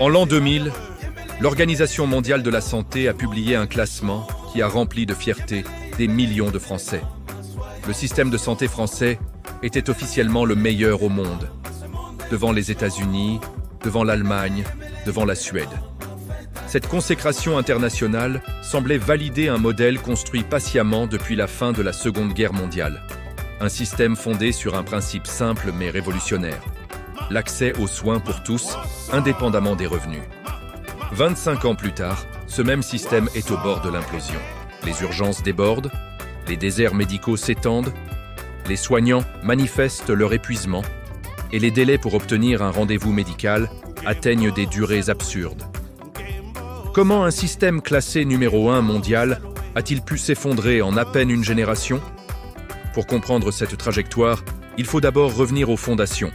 En l'an 2000, l'Organisation mondiale de la santé a publié un classement qui a rempli de fierté des millions de Français. Le système de santé français était officiellement le meilleur au monde, devant les États-Unis, devant l'Allemagne, devant la Suède. Cette consécration internationale semblait valider un modèle construit patiemment depuis la fin de la Seconde Guerre mondiale. Un système fondé sur un principe simple mais révolutionnaire. L'accès aux soins pour tous, indépendamment des revenus. 25 ans plus tard, ce même système est au bord de l'implosion. Les urgences débordent, les déserts médicaux s'étendent, les soignants manifestent leur épuisement et les délais pour obtenir un rendez-vous médical atteignent des durées absurdes. Comment un système classé numéro 1 mondial a-t-il pu s'effondrer en à peine une génération? Pour comprendre cette trajectoire, il faut d'abord revenir aux fondations.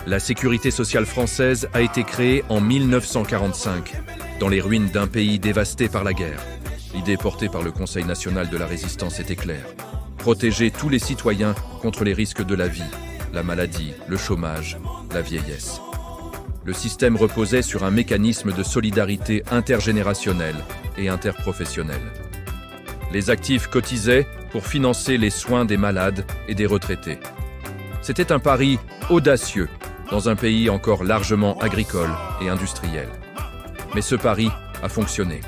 La sécurité sociale française a été créée en 1945, dans les ruines d'un pays dévasté par la guerre. L'idée portée par le Conseil national de la résistance était claire. Protéger tous les citoyens contre les risques de la vie, la maladie, le chômage, la vieillesse. Le système reposait sur un mécanisme de solidarité intergénérationnelle et interprofessionnelle. Les actifs cotisaient pour financer les soins des malades et des retraités. C'était un pari audacieux dans un pays encore largement agricole et industriel. Mais ce pari a fonctionné.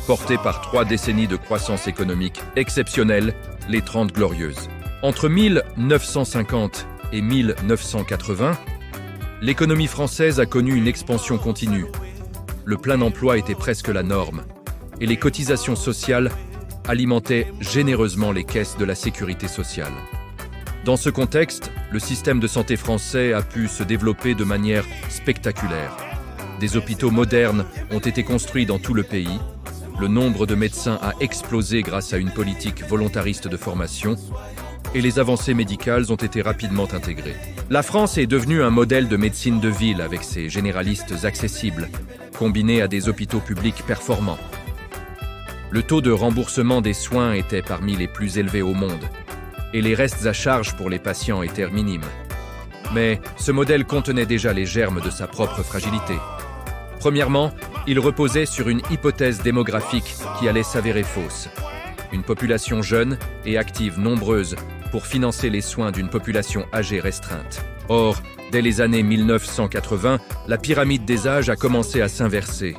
Porté par 3 décennies de croissance économique exceptionnelle, les 30 Glorieuses. Entre 1950 et 1980, l'économie française a connu une expansion continue. Le plein emploi était presque la norme, et les cotisations sociales alimentaient généreusement les caisses de la sécurité sociale. Dans ce contexte, le système de santé français a pu se développer de manière spectaculaire. Des hôpitaux modernes ont été construits dans tout le pays, le nombre de médecins a explosé grâce à une politique volontariste de formation, et les avancées médicales ont été rapidement intégrées. La France est devenue un modèle de médecine de ville avec ses généralistes accessibles, combinés à des hôpitaux publics performants. Le taux de remboursement des soins était parmi les plus élevés au monde, et les restes à charge pour les patients étaient minimes. Mais ce modèle contenait déjà les germes de sa propre fragilité. Premièrement, il reposait sur une hypothèse démographique qui allait s'avérer fausse. Une population jeune et active nombreuse pour financer les soins d'une population âgée restreinte. Or, dès les années 1980, la pyramide des âges a commencé à s'inverser.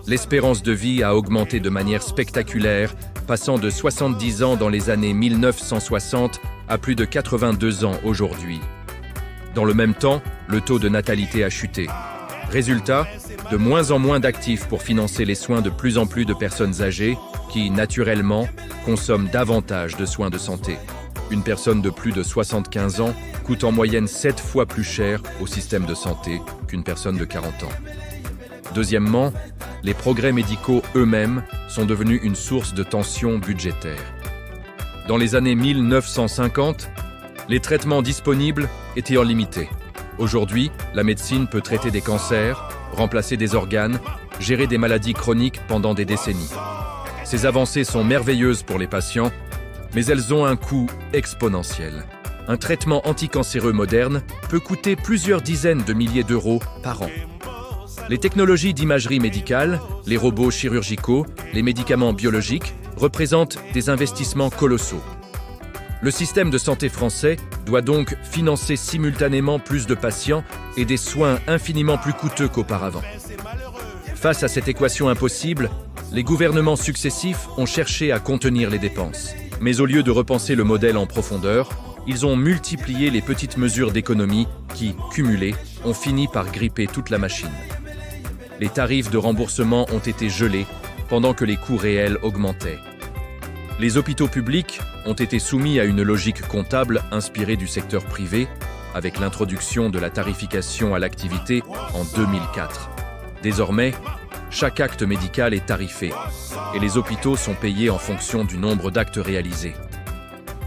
L'espérance de vie a augmenté de manière spectaculaire, passant de 70 ans dans les années 1960 à plus de 82 ans aujourd'hui. Dans le même temps, le taux de natalité a chuté. Résultat, de moins en moins d'actifs pour financer les soins de plus en plus de personnes âgées qui, naturellement, consomment davantage de soins de santé. Une personne de plus de 75 ans coûte en moyenne 7 fois plus cher au système de santé qu'une personne de 40 ans. Deuxièmement, les progrès médicaux eux-mêmes sont devenus une source de tension budgétaire. Dans les années 1950, les traitements disponibles étaient limités. Aujourd'hui, la médecine peut traiter des cancers, remplacer des organes, gérer des maladies chroniques pendant des décennies. Ces avancées sont merveilleuses pour les patients, mais elles ont un coût exponentiel. Un traitement anticancéreux moderne peut coûter plusieurs dizaines de milliers d'euros par an. Les technologies d'imagerie médicale, les robots chirurgicaux, les médicaments biologiques représentent des investissements colossaux. Le système de santé français doit donc financer simultanément plus de patients et des soins infiniment plus coûteux qu'auparavant. Face à cette équation impossible, les gouvernements successifs ont cherché à contenir les dépenses. Mais au lieu de repenser le modèle en profondeur, ils ont multiplié les petites mesures d'économie qui, cumulées, ont fini par gripper toute la machine. Les tarifs de remboursement ont été gelés pendant que les coûts réels augmentaient. Les hôpitaux publics ont été soumis à une logique comptable inspirée du secteur privé, avec l'introduction de la tarification à l'activité en 2004. Désormais, chaque acte médical est tarifé, et les hôpitaux sont payés en fonction du nombre d'actes réalisés.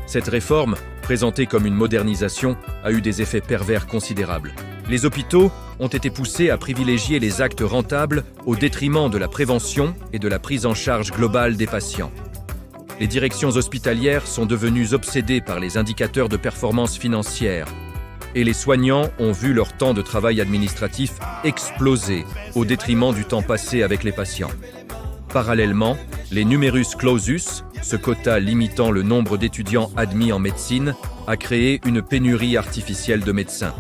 Cette réforme, présentée comme une modernisation, a eu des effets pervers considérables. Les hôpitaux ont été poussés à privilégier les actes rentables au détriment de la prévention et de la prise en charge globale des patients. Les directions hospitalières sont devenues obsédées par les indicateurs de performance financière, et les soignants ont vu leur temps de travail administratif exploser au détriment du temps passé avec les patients. Parallèlement, les numerus clausus, ce quota limitant le nombre d'étudiants admis en médecine, a créé une pénurie artificielle de médecins.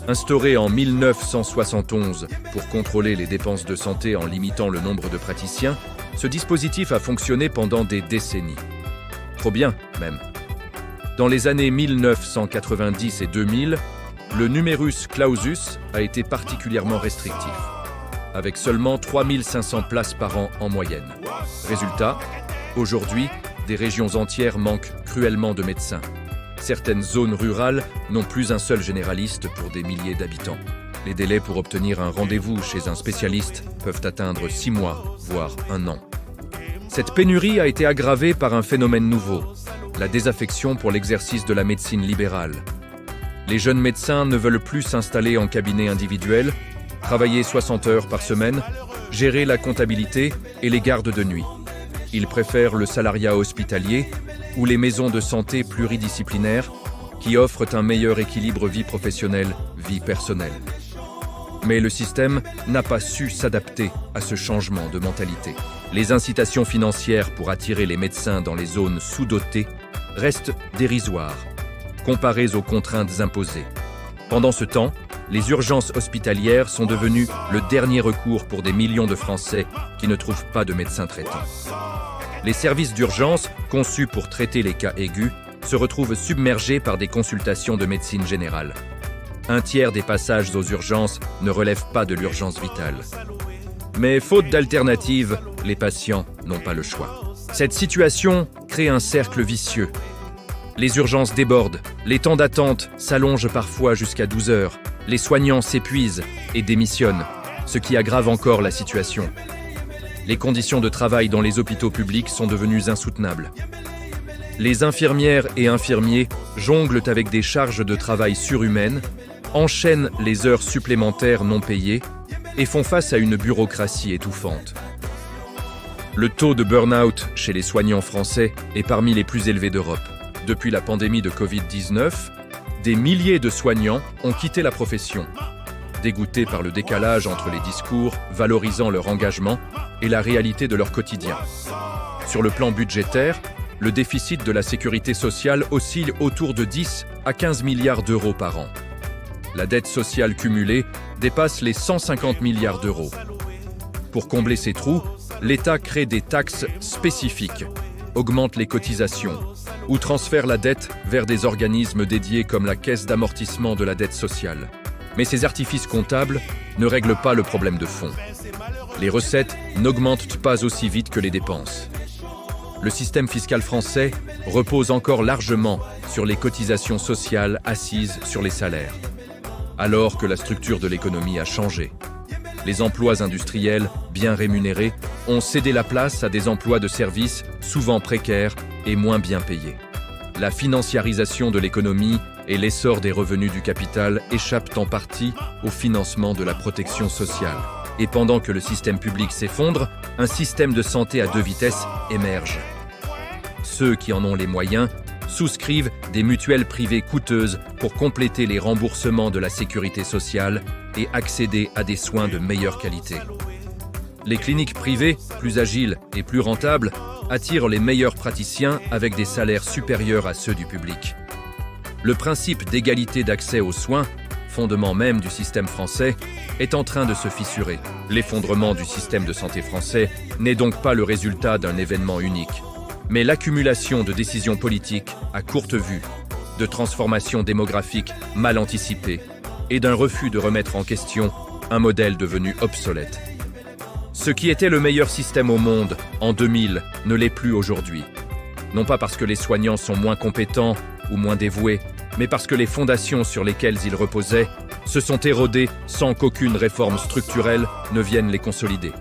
Instauré en 1971 pour contrôler les dépenses de santé en limitant le nombre de praticiens, ce dispositif a fonctionné pendant des décennies. Trop bien, même. Dans les années 1990 et 2000, le numerus clausus a été particulièrement restrictif, avec seulement 3500 places par an en moyenne. Résultat, aujourd'hui, des régions entières manquent cruellement de médecins. Certaines zones rurales n'ont plus un seul généraliste pour des milliers d'habitants. Les délais pour obtenir un rendez-vous chez un spécialiste peuvent atteindre 6 mois, voire 1 an. Cette pénurie a été aggravée par un phénomène nouveau, la désaffection pour l'exercice de la médecine libérale. Les jeunes médecins ne veulent plus s'installer en cabinet individuel, travailler 60 heures par semaine, gérer la comptabilité et les gardes de nuit. Ils préfèrent le salariat hospitalier ou les maisons de santé pluridisciplinaires qui offrent un meilleur équilibre vie professionnelle-vie personnelle. Mais le système n'a pas su s'adapter à ce changement de mentalité. Les incitations financières pour attirer les médecins dans les zones sous-dotées restent dérisoires, comparées aux contraintes imposées. Pendant ce temps, les urgences hospitalières sont devenues le dernier recours pour des millions de Français qui ne trouvent pas de médecins traitants. Les services d'urgence, conçus pour traiter les cas aigus, se retrouvent submergés par des consultations de médecine générale. Un tiers des passages aux urgences ne relèvent pas de l'urgence vitale. Mais faute d'alternative, les patients n'ont pas le choix. Cette situation crée un cercle vicieux. Les urgences débordent, les temps d'attente s'allongent parfois jusqu'à 12 heures, les soignants s'épuisent et démissionnent, ce qui aggrave encore la situation. Les conditions de travail dans les hôpitaux publics sont devenues insoutenables. Les infirmières et infirmiers jonglent avec des charges de travail surhumaines, enchaînent les heures supplémentaires non payées et font face à une bureaucratie étouffante. Le taux de burn-out chez les soignants français est parmi les plus élevés d'Europe. Depuis la pandémie de Covid-19, des milliers de soignants ont quitté la profession, dégoûtés par le décalage entre les discours valorisant leur engagement et la réalité de leur quotidien. Sur le plan budgétaire, le déficit de la sécurité sociale oscille autour de 10 à 15 milliards d'euros par an. La dette sociale cumulée dépasse les 150 milliards d'euros. Pour combler ces trous, l'État crée des taxes spécifiques, augmente les cotisations ou transfère la dette vers des organismes dédiés comme la Caisse d'amortissement de la dette sociale. Mais ces artifices comptables ne règlent pas le problème de fond. Les recettes n'augmentent pas aussi vite que les dépenses. Le système fiscal français repose encore largement sur les cotisations sociales assises sur les salaires, alors que la structure de l'économie a changé. Les emplois industriels, bien rémunérés, ont cédé la place à des emplois de services souvent précaires et moins bien payés. La financiarisation de l'économie et l'essor des revenus du capital échappent en partie au financement de la protection sociale. Et pendant que le système public s'effondre, un système de santé à 2 vitesses émerge. Ceux qui en ont les moyens souscrivent des mutuelles privées coûteuses pour compléter les remboursements de la sécurité sociale et accéder à des soins de meilleure qualité. Les cliniques privées, plus agiles et plus rentables, attirent les meilleurs praticiens avec des salaires supérieurs à ceux du public. Le principe d'égalité d'accès aux soins, fondement même du système français, est en train de se fissurer. L'effondrement du système de santé français n'est donc pas le résultat d'un événement unique, mais l'accumulation de décisions politiques à courte vue, de transformations démographiques mal anticipées et d'un refus de remettre en question un modèle devenu obsolète. Ce qui était le meilleur système au monde en 2000 ne l'est plus aujourd'hui. Non pas parce que les soignants sont moins compétents ou moins dévoués, mais parce que les fondations sur lesquelles ils reposaient se sont érodées sans qu'aucune réforme structurelle ne vienne les consolider.